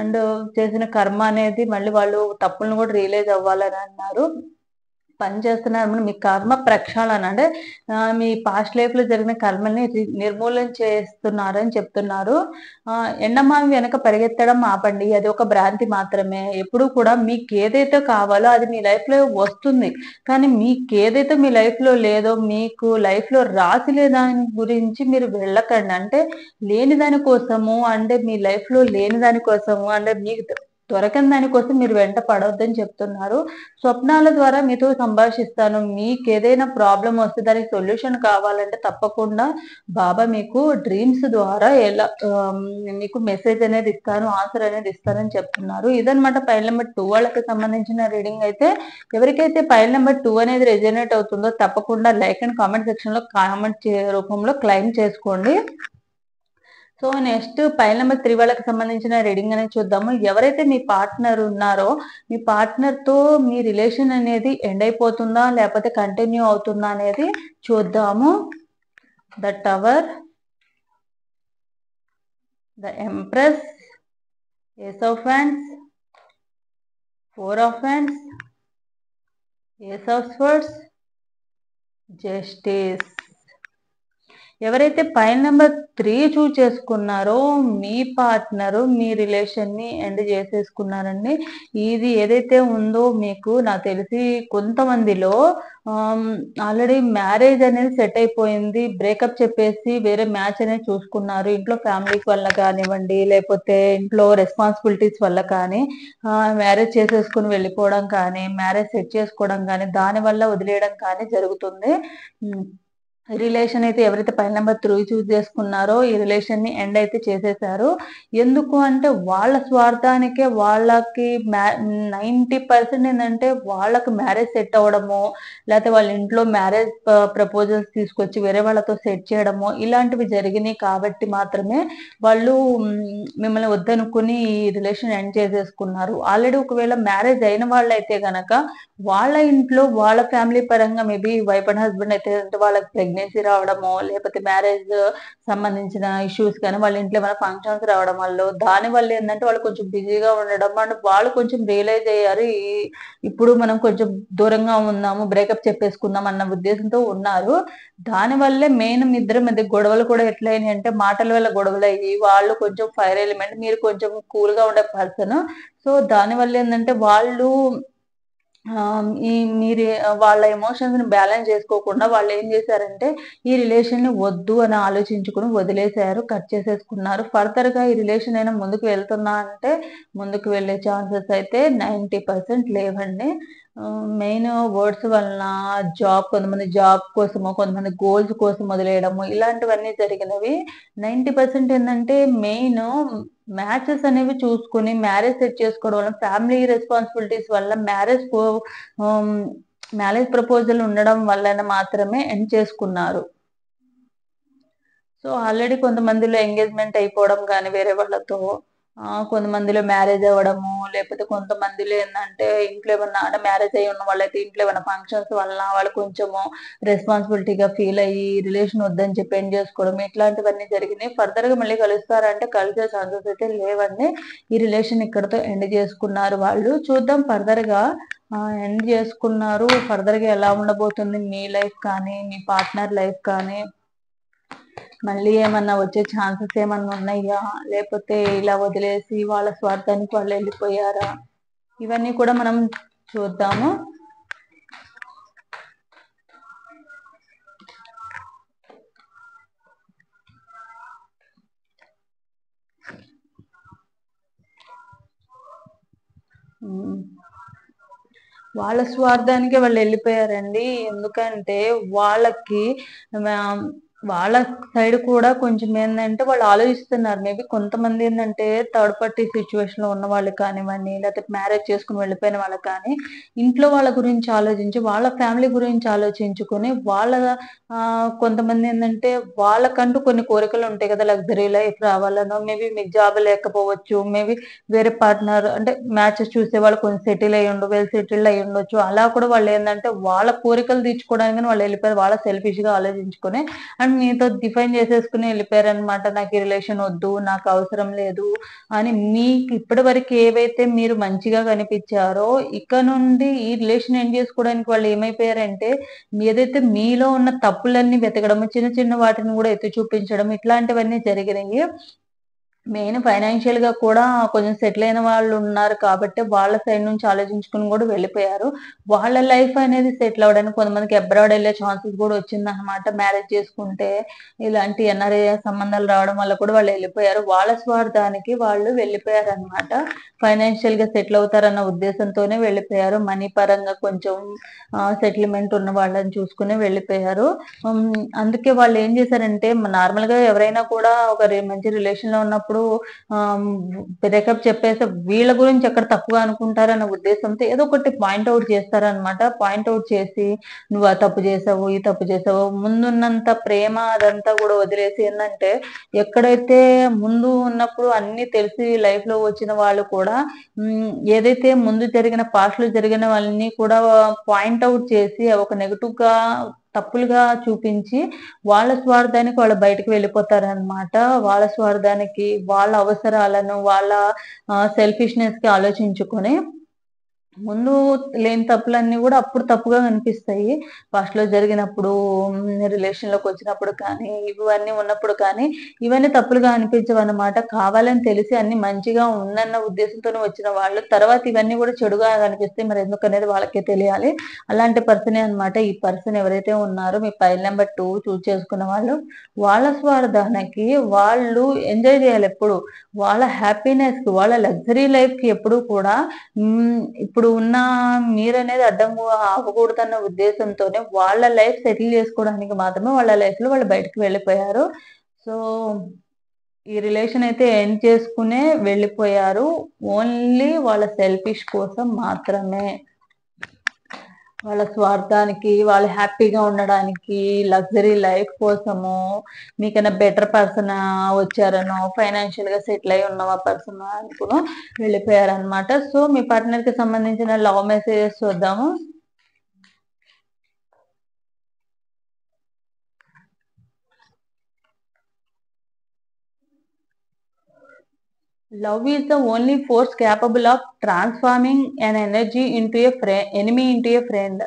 అండ్ చేసిన కర్మ అనేది మళ్ళీ వాళ్ళు తప్పులను కూడా రియలైజ్ అవ్వాలని అన్నారు. పని చేస్తున్నారు. మీ కర్మ ప్రక్షాళన అంటే మీ పాస్ట్ లైఫ్ లో జరిగిన కర్మల్ని నిర్మూలన చేస్తున్నారని చెప్తున్నారు. ఎండమావి వెనక పరిగెత్తడం ఆపండి. అది ఒక భ్రాంతి మాత్రమే. ఎప్పుడు కూడా మీకు ఏదైతే కావాలో అది మీ లైఫ్ లో వస్తుంది. కానీ మీకు ఏదైతే మీ లైఫ్ లో లేదో, మీకు లైఫ్ లో రాసిలే దాని గురించి మీరు వెళ్ళకండి. అంటే లేని దాని కోసము, అంటే మీ లైఫ్ లో లేని దాని కోసము, అంటే మీకు దొరకని దానికోసం మీరు వెంట పడవద్దని చెప్తున్నారు. స్వప్నాల ద్వారా మీతో సంభాషిస్తాను. మీకు ఏదైనా ప్రాబ్లం వస్తే దానికి సొల్యూషన్ కావాలంటే తప్పకుండా బాబా మీకు డ్రీమ్స్ ద్వారా మీకు మెసేజ్ అనేది ఇస్తాను, ఆన్సర్ అనేది ఇస్తానని చెప్తున్నారు. ఇదనమాట ఫైల్ నెంబర్ 2 వాళ్ళకి సంబంధించిన రీడింగ్ అయితే. ఎవరికైతే ఫైల్ నెంబర్ 2 అనేది రెజనేట్ అవుతుందో తప్పకుండా లైక్ అండ్ కామెంట్ సెక్షన్ లో కామెంట్ రూపంలో క్లెయిమ్ చేసుకోండి. సో నెక్స్ట్ ఫైల్ నెంబర్ 3 వాళ్ళకి సంబంధించిన రీడింగ్ అనేది చూద్దాము. ఎవరైతే మీ పార్ట్నర్ ఉన్నారో, మీ పార్ట్నర్ తో మీ రిలేషన్ అనేది ఎండ్ అయిపోతుందా లేకపోతే కంటిన్యూ అవుతుందా అనేది చూద్దాము. The tower, the empress, ace of wands, 4 of hands, ace of swords, justice. ఎవరైతే ఫైల్ నెంబర్ 3 చూస్ చేసుకున్నారో మీ పార్ట్నర్ మీ రిలేషన్ ని ఎండ్ చేసేసుకున్నారండి. ఇది ఏదైతే ఉందో మీకు నాకు తెలిసి కొంతమందిలో ఆల్రెడీ మ్యారేజ్ అనేది సెట్ అయిపోయింది. బ్రేకప్ చెప్పేసి వేరే మ్యాచ్ అనేది చూసుకున్నారు. ఇంట్లో ఫ్యామిలీకి వల్ల కానివ్వండి, లేకపోతే ఇంట్లో రెస్పాన్సిబిలిటీస్ వల్ల కానీ మ్యారేజ్ చేసేసుకుని వెళ్ళిపోవడం కానీ, మ్యారేజ్ సెట్ చేసుకోవడం కానీ, దాని వల్ల వదిలేయడం కానీ జరుగుతుంది. రిలేషన్ అయితే ఎవరైతే ఫైల్ నెంబర్ 3 చూస్ చేసుకున్నారో ఈ రిలేషన్ ని ఎండ్ అయితే చేసేసారు. ఎందుకు అంటే వాళ్ళ స్వార్థానికే వాళ్ళకి 90% ఏంటంటే వాళ్ళకి మ్యారేజ్ సెట్ అవ్వడము, లేకపోతే వాళ్ళ ఇంట్లో మ్యారేజ్ ప్రపోజల్స్ తీసుకొచ్చి వేరే వాళ్ళతో సెట్ చేయడము ఇలాంటివి జరిగినాయి. కాబట్టి మాత్రమే వాళ్ళు మిమ్మల్ని వద్దనుకుని ఈ రిలేషన్ ఎండ్ చేసేసుకున్నారు. ఆల్రెడీ ఒకవేళ మ్యారేజ్ అయిన వాళ్ళైతే గనక వాళ్ళ ఇంట్లో వాళ్ళ ఫ్యామిలీ పరంగా మేబీ వైఫ్ అండ్ హస్బెండ్ అయితే వాళ్ళకి ప్రెగ్నెన్సీ రావడమో, లేకపోతే మ్యారేజ్ సంబంధించిన ఇష్యూస్ కానీ, వాళ్ళ ఇంట్లో ఏమైనా ఫంక్షన్స్ రావడం వల్ల, దాని వల్ల ఏంటంటే వాళ్ళు కొంచెం బిజీగా ఉండడం అండ్ వాళ్ళు కొంచెం రియలైజ్ అయ్యారు. ఇప్పుడు మనం కొంచెం దూరంగా ఉన్నాము, బ్రేకప్ చెప్పేసుకుందాం అన్న ఉద్దేశంతో ఉన్నారు. దానివల్లే మెయిన్ మీ ఇద్దరి మధ్య గొడవలు కూడా ఎట్లయినాయి అంటే మాటల వల్ల గొడవలు అయ్యి, వాళ్ళు కొంచెం ఫైర్ ఎలిమెంట్, మీరు కొంచెం కూల్ గా ఉండే పర్సన్. సో దానివల్ల ఏంటంటే వాళ్ళు మీరు వాళ్ళ ఎమోషన్స్ ని బ్యాలెన్స్ చేసుకోకుండా వాళ్ళు ఏం చేశారంటే ఈ రిలేషన్ ని వద్దు అని ఆలోచించుకుని వదిలేశారు, కట్ చేసేసుకున్నారు. ఫర్దర్ గా ఈ రిలేషన్ అయినా ముందుకు వెళ్తుందా అంటే ముందుకు వెళ్ళే ఛాన్సెస్ అయితే 90% లేవండి. మెయిన్ వర్డ్స్ వలన కొంతమంది జాబ్ కోసమో, కొంతమంది గోల్స్ కోసం వదిలేయడము ఇలాంటివన్నీ జరిగినవి. 90% ఏందంటే మెయిన్ మ్యాచెస్ అనేవి చూసుకొని మ్యారేజ్ సెట్ చేసుకోవడం వల్ల, ఫ్యామిలీ రెస్పాన్సిబిలిటీస్ వల్ల ఆహ్, మ్యారేజ్ ప్రపోజల్ ఉండడం వలన మాత్రమే ఎండ్ చేసుకున్నారు. సో, ఆల్రెడీ కొంతమందిలో ఎంగేజ్‌మెంట్ అయిపోవడం గాని వేరే వాళ్ళతో, కొంతమందిలో మ్యారేజ్ అవ్వడము, లేపోతే కొంతమందిలో ఏందంటే ఇంట్లో ఏమన్నా అంటే మ్యారేజ్ అయ్యి ఉన్న వాళ్ళైతే ఇంట్లో ఏమన్నా ఫంక్షన్స్ వలన వాళ్ళు కొంచెము రెస్పాన్సిబిలిటీగా ఫీల్ అయ్యి రిలేషన్ వద్దని చెప్పి ఎండ్ చేసుకోవడం ఇట్లాంటివన్నీ జరిగినాయి. ఫర్దర్‌గా మళ్ళీ కలుస్తారంటే కలిసే ఛాన్సెస్ అయితే లేవండి. ఈ రిలేషన్ ఇక్కడితో ఎండ్ చేసుకున్నారు వాళ్ళు. చూద్దాం ఫర్దర్‌గా ఎండ్ చేసుకున్నారు. ఫర్దర్‌గా ఎలా ఉండబోతుంది మీ లైఫ్ కానీ, మీ పార్ట్నర్ లైఫ్ కానీ, మళ్ళీ ఏమన్నా వచ్చే ఛాన్సెస్ ఏమన్నా ఉన్నాయా? లేపోతే ఇలా వదిలేసి వాళ్ళ స్వార్థానికి వాళ్ళెళ్ళిపోయారా? ఇవన్నీ కూడా మనం చూద్దాము. వాళ్ళ స్వార్థానికే వాళ్ళెళ్ళిపోయారండి. ఎందుకంటే వాళ్ళకి ఆహ్, వాళ్ళ సైడ్ కూడా కొంచెం ఏందంటే వాళ్ళు ఆలోచిస్తున్నారు. మేబీ కొంతమంది ఏందంటే థర్డ్ పార్టీ సిట్యుయేషన్‌లో ఉన్నవాళ్ళు కానివ్వండి, లేకపోతే మ్యారేజ్ చేసుకొని వెళ్ళిపోయిన వాళ్ళు కానీ, ఇంట్లో వాళ్ళ గురించి ఆలోచించి, వాళ్ళ ఫ్యామిలీ గురించి ఆలోచించుకొని కొంతమంది ఏందంటే వాళ్ళకంటూ కొన్ని కోరికలుంటాయి కదా! లగ్జరీ లైఫ్ రావాలనో, మేబీ మీకు జాబ్ లేకపోవచ్చు. మేబీ వేరే పార్ట్నర్ అంటే మ్యాచెస్ చూసేవాళ్ళు కొంచెం వెల్ సెటిల్డ్ అయ్యుండొచ్చు. అలా కూడా వాళ్ళేందంటే వాళ్ళ కోరికలు తీర్చుకోవడానికని వాళ్ళెళ్ళిపోయారు. వాళ్ళ సెల్ఫిష్‌గా ఆలోచించుకొని అండ్ మీతో డిఫైన్ చేసేసుకొని ఎళ్ళిపోయారనమాట. నాకు ఈ రిలేషన్ వద్దు, నాకు అవసరం లేదు అని మీకు ఇప్పటివరకు ఏవైతే మీరు మంచిగా కనిపిచ్చారో, ఇక నుండి ఈ రిలేషన్ ఎండ్ చేసుకోవడానికి వాళ్ళు ఏమైపోయారంటే, ఏదైతే మీలో ఉన్న తప్పులన్నీ వెతకడము, చిన్న చిన్న వాటిని కూడా ఎత్తి చూపించడం ఇట్లాంటివన్నీ జరిగినయి. మెయిన్ ఫైనాన్షియల్‌గా కూడా కొంచెం సెటిల్ అయిన వాళ్ళున్నారు కాబట్టి, వాళ్ళ సైడ్ నుంచి ఆలోచించుకొని గూడా వెళ్ళిపోయారు. వాళ్ళ లైఫ్ అనేది సెటిల్ అవ్వడానికి కొంతమందికి అబ్రాడ్ ఎళ్ళే ఛాన్సెస్ గూడా వచ్చిందనమాట. మ్యారేజ్ చేసుకుంటే, ఇలాంటి ఎన్ఆర్ఐ సంబంధాలు రావడం వల్ల కూడా వాళ్ళెళ్ళిపోయారు. వాళ్ళ స్వార్థానికి వాళ్ళు వెళ్ళిపోయారనమాట. ఫైనాన్షియల్‌గా సెటిల్ అవుతారన్న ఉద్దేశంతోనే వెళ్ళిపోయారు. మనీ పరంగా కొంచెం సెటిల్‌మెంట్ ఉన్న వాళ్ళని చూసుకొని వెళ్ళిపోయారు. హ్మ్. అందుకే వాళ్ళేం జేశారంటే నార్మల్‌గా ఎవరైనా కూడా ఒక మంచి రిలేషన్‌లో ఉన్నప్పుడు ఆహ్, బ్రేకప్ చెప్పేసి వీళ్ళ గురించి ఎక్కడ తప్పుగా అనుకుంటారన్న ఉద్దేశంతో ఏదో ఒకటి పాయింట్ ఔట్ చేస్తారనమాట. పాయింట్ ఔట్ చేసి నువ్వు ఆ తప్పు చేసావు, ఈ తప్పు చేసావు. ముందున్నంత ప్రేమ అదంతా గూడా వదిలేసి ఏందంటే ఎక్కడైతే ముందు ఉన్నప్పుడు అన్నీ తెలిసి లైఫ్‌లో వచ్చిన వాళ్ళు కూడా ఏదైతే ముందు జరిగిన పాస్ట్‌లో జరిగినవన్నీ కూడా పాయింట్ ఔట్ చేసి ఒక నెగెటివ్‌గా తప్పులుగా చూపించి, వాళ్ళ స్వార్థానికి వాళ్ళు బయటకి వెళ్ళిపోతారనమాట. వాళ్ళ స్వార్థానికి, వాళ్ళ అవసరాలను, వాళ్ళ సెల్ఫిష్‌నెస్‌కి ఆలోచించుకొని ముందు లేని తప్పులన్నీ గూడా అప్పుడు తప్పుగా కనిపిస్తాయి. ఫస్ట్‌లో జరిగినప్పుడు, రిలేషన్‌లోకొచ్చినప్పుడు కానీ, ఇవన్నీ ఉన్నప్పుడు కానీ, ఇవన్నీ తప్పులుగా అనిపించవనమాట. కావాలని తెలిసి అన్నీ మంచిగా ఉందన్న ఉద్దేశంతోనే వచ్చిన వాళ్ళు, తర్వాత ఇవన్నీ గూడా చెడుగా కనిపిస్తాయి. మరెందుకనేది వాళ్ళకే తెలియాలి. అలాంటి పర్సనే అనమాట ఈ పర్సన్ ఎవరైతే ఉన్నారో మీ పైల్ నంబర్ 2 చూజ్ చేసుకున్న వాళ్ళు. వాళ్ళ స్వార్థానికి వాళ్ళు ఎంజాయ్ జేయాలెప్పుడు. వాళ్ళ హ్యాపీనెస్‌కి, వాళ్ళ లగ్జరీ లైఫ్‌కి ఎప్పుడూ కూడా ఇప్పుడు ఉన్న మీరనేది అడ్డంకు అవ్వకూడదన్న ఉద్దేశంతోనే వాళ్ళ లైఫ్ సెటిల్ చేసుకోవడానికి మాత్రమే వాళ్ళ లైఫ్‌లో వాళ్ళు బయటికి వెళ్ళిపోయారు. సో, ఈ రిలేషన్ అయితే ఎండ్ చేసుకునే వెళ్ళిపోయారు. ఓన్లీ వాళ్ళ సెల్ఫిష్ కోసం మాత్రమే. వాళ్ళ స్వార్థానికి, వాళ్ళు హ్యాపీగా ఉండడానికి, లగ్జరీ లైఫ్ కోసము, మీకన్నా బెటర్ పర్సన్ వచ్చారనో, ఫైనాన్షియల్‌గా సెటిల్ అయ్యి ఉన్న పర్సన్ అనుకునో వెళ్ళిపోయారనమాట. సో, మీ పార్ట్నర్‌కి సంబంధించిన లవ్ మెసేజెస్ చూద్దాము. Love is the only force capable of transforming an energy into a enemy into a friend.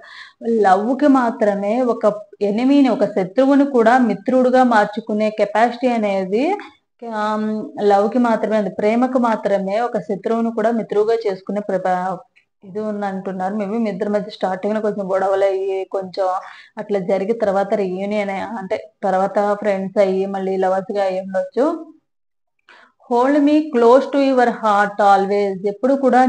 లవ్‌కి మాత్రమే ఒక ఎనిమీని, ఒక శత్రువుని కూడా మిత్రుడుగా మార్చుకునే కెపాసిటీ అనేది ఆహ్, లవ్‌కి మాత్రమే ఉంది. ప్రేమకు మాత్రమే ఒక శత్రువుని కూడా మిత్రువుగా చేసుకునే ఇది ఉందంటున్నారు. మేబీ మీ ఇద్దరి మధ్య స్టార్టింగ్‌లో కొంచెం గొడవలయ్యి, కొంచెం అట్లా జరిగి తర్వాత రీయూనియన్ అంటే తర్వాత ఫ్రెండ్స్ అయ్యి, మళ్ళీ లవర్స్‌గా అయ్యుండొచ్చు. Hold me close to your heart always. ఎప్పుడు కూడా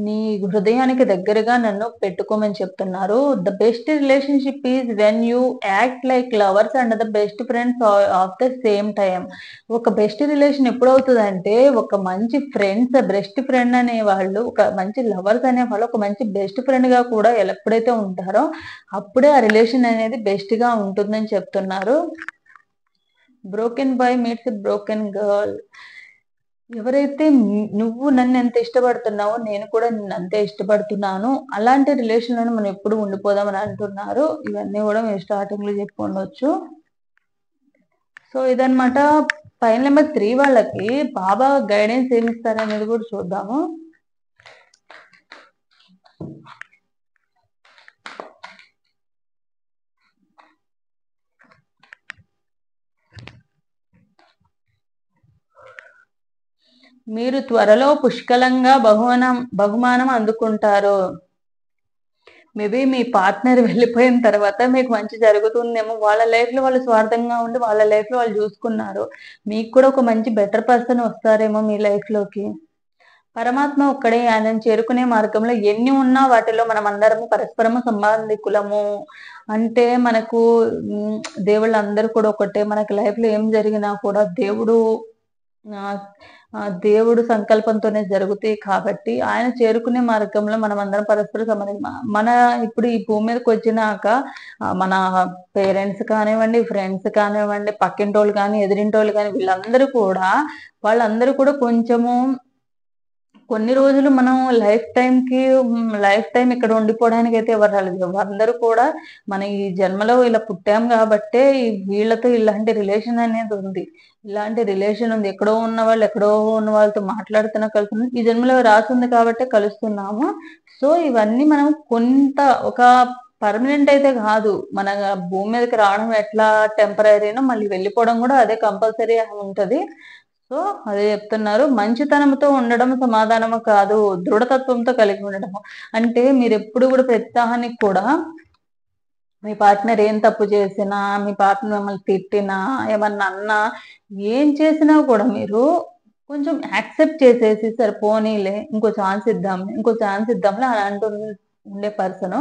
నీ హృదయానికి దగ్గరగా నన్ను పెట్టుకోమని చెప్తున్నారు. The best relationship is when you act like lovers and the best friends of the same time. ఒక బెస్ట్ రిలేషన్ ఎప్పుడవుతుందంటే, ఒక మంచి ఫ్రెండ్స్, బెస్ట్ ఫ్రెండ్ అనేవాళ్ళు, ఒక మంచి లవర్స్ అనేవాళ్ళు, ఒక మంచి బెస్ట్ ఫ్రెండ్ గా కూడా ఎప్పుడైతే ఉంటారో అప్పుడే ఆ రిలేషన్ అనేది బెస్ట్ గా ఉంటుందని చెప్తున్నారు. Broken boy meets broken girl. ఎవరైతే నువ్వు నన్ను ఎంత ఇష్టపడుతున్నావో నేను కూడా నిన్ను అంతే ఇష్టపడుతున్నాను, అలాంటి రిలేషన్ లోనే మనం ఎప్పుడు ఉండిపోదామని అంటున్నారు. ఇవన్నీ కూడా మీరు స్టార్టింగ్ లో చెప్పి ఉండొచ్చు. సో ఇదనమాట. పైన నెంబర్ 3 వాళ్ళకి బాబా గైడెన్స్ ఏమి ఇస్తారనేది కూడా చూద్దాము. మీరు త్వరలో పుష్కలంగా బహుమానం అందుకుంటారు. మేబీ మీ పార్ట్నర్ వెళ్ళిపోయిన తర్వాత మీకు మంచి జరుగుతుందేమో. వాళ్ళ లైఫ్ లో వాళ్ళు స్వార్థంగా ఉండి వాళ్ళ లైఫ్ లో వాళ్ళు చూసుకున్నారు. మీకు కూడా ఒక మంచి బెటర్ పర్సన్ వస్తారేమో మీ లైఫ్ లోకి. పరమాత్మ ఒక్కడే, ఆయనను చేరుకునే మార్గంలో ఎన్ని ఉన్నా వాటిలో మనం అందరము పరస్పరము సంబంధికులము. అంటే మనకు దేవుళ్ళు అందరూ కూడా ఒకటే. మనకి లైఫ్ లో ఏం జరిగినా కూడా దేవుడు సంకల్పంతోనే జరుగుతాయి కాబట్టి ఆయన చేరుకునే మార్గంలో మనం అందరం పరస్పర సంబంధం. మన ఇప్పుడు ఈ భూమి మీదకి వచ్చినాక మన పేరెంట్స్ కానివ్వండి, ఫ్రెండ్స్ కానివ్వండి, పక్కింటోళ్ళు కానీ, ఎదిరింటోళ్ళు కానీ, వాళ్ళందరూ కూడా కొంచెము కొన్ని రోజులు మనం లైఫ్ టైం ఇక్కడ ఉండిపోవడానికి అయితే ఎవరు రాలేదు. అందరూ కూడా మన ఈ జన్మలో ఇలా పుట్టాం కాబట్టే వీళ్ళతో ఇలాంటి రిలేషన్ అనేది ఉంది. ఇలాంటి రిలేషన్ ఉంది. ఎక్కడో ఉన్న వాళ్ళతో మాట్లాడుతున్నా, కలుస్తున్నా. ఈ జన్మలో రాసి ఉంది కాబట్టే కలుస్తున్నాము. సో ఇవన్నీ మనం కొంత ఒక పర్మనెంట్ అయితే కాదు. మన భూమి మీదకి రావడం ఎట్లా టెంపరీనో మళ్ళీ వెళ్ళిపోవడం కూడా అదే కంపల్సరీ ఉంటది. సో అదే చెప్తున్నారు. మంచితనంతో ఉండడం సమాధానము కాదు, దృఢతత్వంతో కలిగి ఉండడము. అంటే మీరు ఎప్పుడు కూడా ప్రతిదానికి కూడా మీ పార్ట్నర్ ఏం తప్పు చేసినా, మీ పార్ట్నర్ మిమ్మల్ని తిట్టినా, ఏమన్నా అన్నా, ఏం చేసినా కూడా మీరు కొంచెం యాక్సెప్ట్ చేసేసి సరిపోనీలే, ఇంకో ఛాన్స్ ఇద్దాంలే అని ఉండే పర్సన్.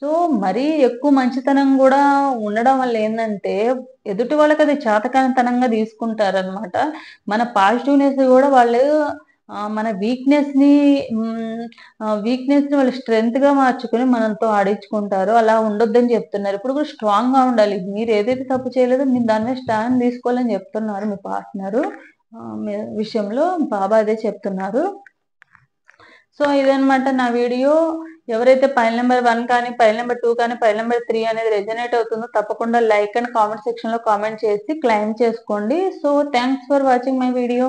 సో మరీ ఎక్కువ మంచితనం కూడా ఉండడం వల్ల ఏంటంటే ఎదుటి వాళ్ళకి అది చేతకానితనంగా తీసుకుంటారనమాట. మన పాజిటివ్నెస్ కూడా వాళ్ళు మన వీక్నెస్ ని వాళ్ళు స్ట్రెంగ్త్ గా మార్చుకుని మనతో ఆడించుకుంటారు. అలా ఉండొద్దని చెప్తున్నారు. ఇప్పుడు కూడా స్ట్రాంగ్ గా ఉండాలి. మీరు ఏదైతే తప్పు చేయలేదో మీరు దాని మీద స్టాండ్ తీసుకోవాలని చెప్తున్నారు మీ పార్ట్నర్ విషయంలో. బాబా అదే చెప్తున్నారు. సో ఇదనమాట నా వీడియో. ఎవరైతే ఫైల్ నెంబర్ 1 కానీ, ఫైల్ నెంబర్ 2 కానీ, ఫైల్ నెంబర్ 3 అనేది రెజనేట్ అవుతుందో తప్పకుండా లైక్ అండ్ కామెంట్ సెక్షన్ లో కామెంట్ చేసి క్లైమ్ చేసుకోండి. So thanks for watching my video.